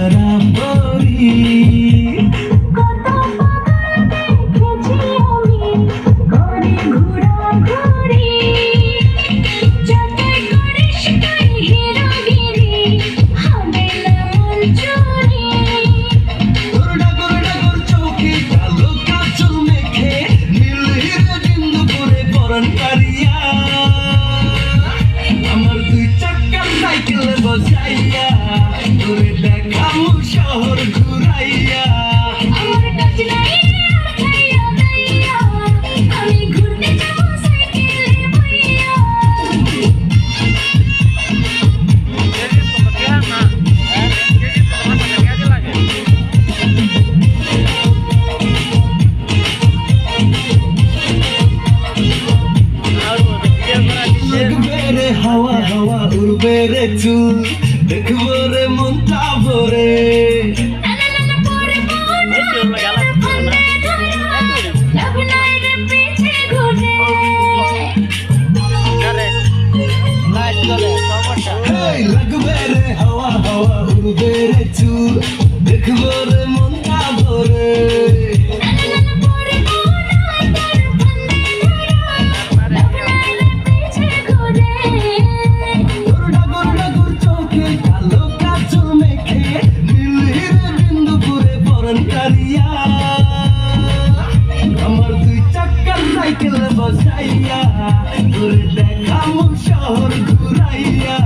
ধরা পড়ি। আমার দুই চাকার সাইকেলে বসাইয়া তোরে দেখাবো শহর ঘুরাইয়া। আমার কাছে নাই আর খাইয়া দাইয়া, আমি ঘুরতে যাব সাইকেলে বইয়া। লাগবে রে হাওয়া হাওয়া উড়বে রে চুল, দেখবো রে মনটা ভরে। লাগবে রে হাওয়া হাওয়া উড়বে রে চুল, দেখবো রে মনটা ভরে। আমার দুই চাকার সাইকেল বসাইয়া তোরে দেখাবো শহর ঘুরাইয়া।